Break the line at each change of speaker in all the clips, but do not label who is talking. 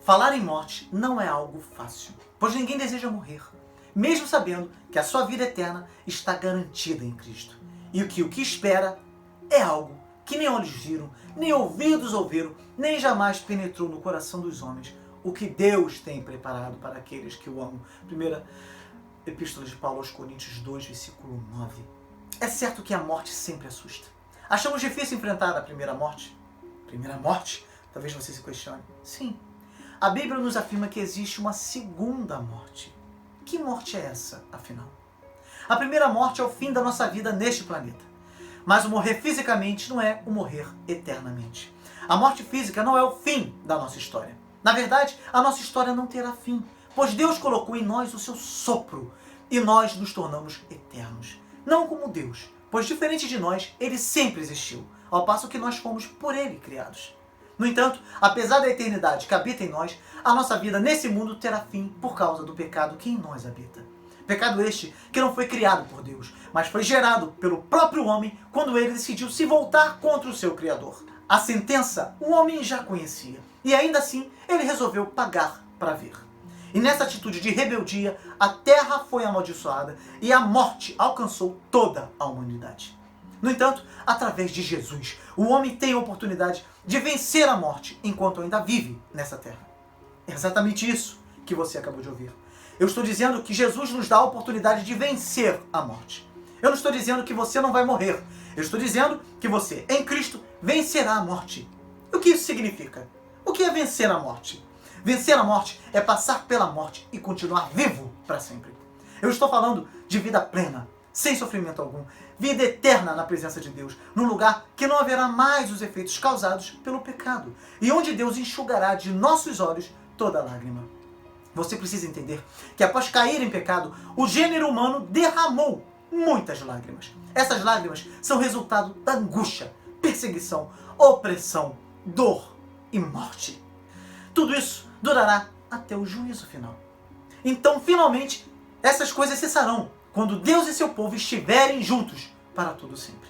Falar em morte não é algo fácil, pois ninguém deseja morrer, mesmo sabendo que a sua vida eterna está garantida em Cristo. E o que espera é algo que nem olhos viram, nem ouvidos ouviram, nem jamais penetrou no coração dos homens, o que Deus tem preparado para aqueles que o amam. Primeira Epístola de Paulo aos Coríntios 2, versículo 9. É certo que a morte sempre assusta. Achamos difícil enfrentar a primeira morte? Primeira morte? Talvez você se questione. Sim. A Bíblia nos afirma que existe uma segunda morte. Que morte é essa, afinal? A primeira morte é o fim da nossa vida neste planeta. Mas o morrer fisicamente não é o morrer eternamente. A morte física não é o fim da nossa história. Na verdade, a nossa história não terá fim, pois Deus colocou em nós o seu sopro e nós nos tornamos eternos. Não como Deus, pois diferente de nós, Ele sempre existiu, ao passo que nós fomos por Ele criados. No entanto, apesar da eternidade que habita em nós, a nossa vida nesse mundo terá fim por causa do pecado que em nós habita. Pecado este que não foi criado por Deus, mas foi gerado pelo próprio homem quando ele decidiu se voltar contra o seu Criador. A sentença o homem já conhecia, e ainda assim ele resolveu pagar para ver. E nessa atitude de rebeldia, a terra foi amaldiçoada e a morte alcançou toda a humanidade. No entanto, através de Jesus, o homem tem a oportunidade de vencer a morte enquanto ainda vive nessa terra. É exatamente isso que você acabou de ouvir. Eu estou dizendo que Jesus nos dá a oportunidade de vencer a morte. Eu não estou dizendo que você não vai morrer. Eu estou dizendo que você, em Cristo, vencerá a morte. E o que isso significa? O que é vencer a morte? Vencer a morte é passar pela morte e continuar vivo para sempre. Eu estou falando de vida plena, sem sofrimento algum, vida eterna na presença de Deus, num lugar que não haverá mais os efeitos causados pelo pecado, e onde Deus enxugará de nossos olhos toda lágrima. Você precisa entender que após cair em pecado, o gênero humano derramou muitas lágrimas. Essas lágrimas são resultado da angústia, perseguição, opressão, dor e morte. Tudo isso durará até o juízo final. Então, finalmente, essas coisas cessarão quando Deus e seu povo estiverem juntos para todo sempre.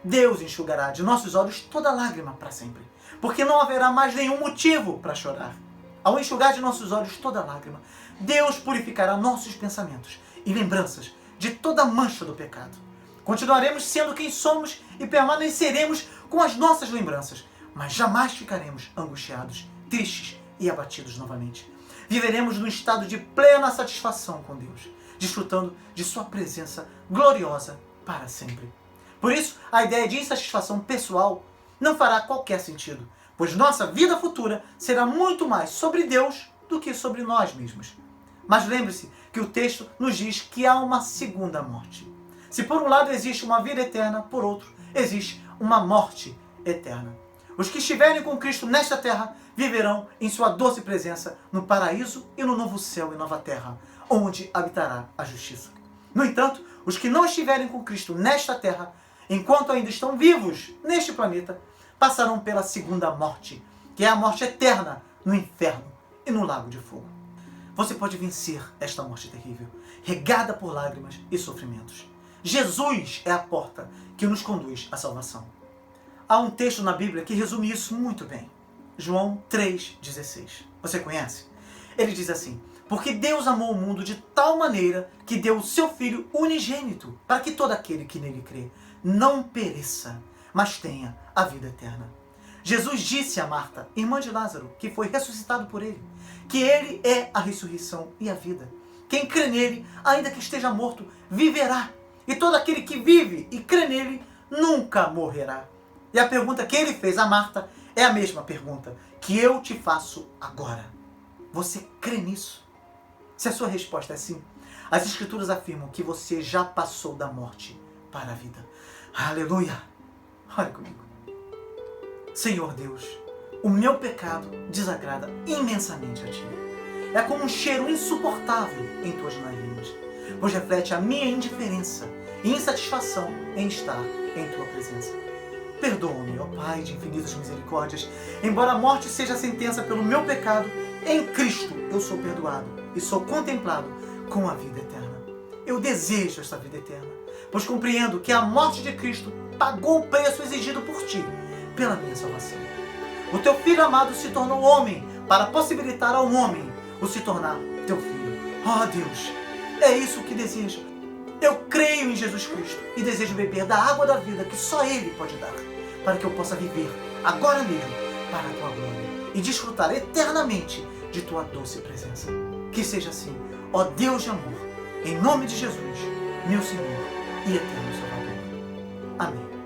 Deus enxugará de nossos olhos toda lágrima para sempre, porque não haverá mais nenhum motivo para chorar. Ao enxugar de nossos olhos toda lágrima, Deus purificará nossos pensamentos e lembranças de toda a mancha do pecado. Continuaremos sendo quem somos e permaneceremos com as nossas lembranças, mas jamais ficaremos angustiados, tristes e abatidos novamente. Viveremos num estado de plena satisfação com Deus, desfrutando de sua presença gloriosa para sempre. Por isso, a ideia de insatisfação pessoal não fará qualquer sentido, pois nossa vida futura será muito mais sobre Deus do que sobre nós mesmos. Mas lembre-se que o texto nos diz que há uma segunda morte. Se por um lado existe uma vida eterna, por outro existe uma morte eterna. Os que estiverem com Cristo nesta terra viverão em sua doce presença no paraíso e no novo céu e nova terra, onde habitará a justiça. No entanto, os que não estiverem com Cristo nesta terra, enquanto ainda estão vivos neste planeta, passarão pela segunda morte, que é a morte eterna no inferno e no lago de fogo. Você pode vencer esta morte terrível, regada por lágrimas e sofrimentos. Jesus é a porta que nos conduz à salvação. Há um texto na Bíblia que resume isso muito bem. João 3,16. Você conhece? Ele diz assim: porque Deus amou o mundo de tal maneira que deu o seu Filho unigênito, para que todo aquele que nele crê não pereça, mas tenha a vida eterna. Jesus disse a Marta, irmã de Lázaro, que foi ressuscitado por ele, que ele é a ressurreição e a vida. Quem crê nele, ainda que esteja morto, viverá. E todo aquele que vive e crê nele, nunca morrerá. E a pergunta que ele fez a Marta é a mesma pergunta que eu te faço agora. Você crê nisso? Se a sua resposta é sim, as Escrituras afirmam que você já passou da morte para a vida. Aleluia! Ore comigo. Senhor Deus, o meu pecado desagrada imensamente a Ti. É como um cheiro insuportável em Tuas narinas, pois reflete a minha indiferença e insatisfação em estar em Tua presença. Perdoa-me, ó Pai de infinitas misericórdias. Embora a morte seja a sentença pelo meu pecado, em Cristo eu sou perdoado e sou contemplado com a vida eterna. Eu desejo esta vida eterna, pois compreendo que a morte de Cristo pagou o preço exigido por Ti pela minha salvação. O Teu Filho amado se tornou homem para possibilitar ao homem o se tornar teu filho. Oh Deus, é isso que desejo. Eu creio em Jesus Cristo e desejo beber da água da vida que só Ele pode dar, para que eu possa viver agora mesmo para a tua glória e desfrutar eternamente de tua doce presença. Que seja assim, ó Deus de amor, em nome de Jesus, meu Senhor e eterno Salvador. Amém.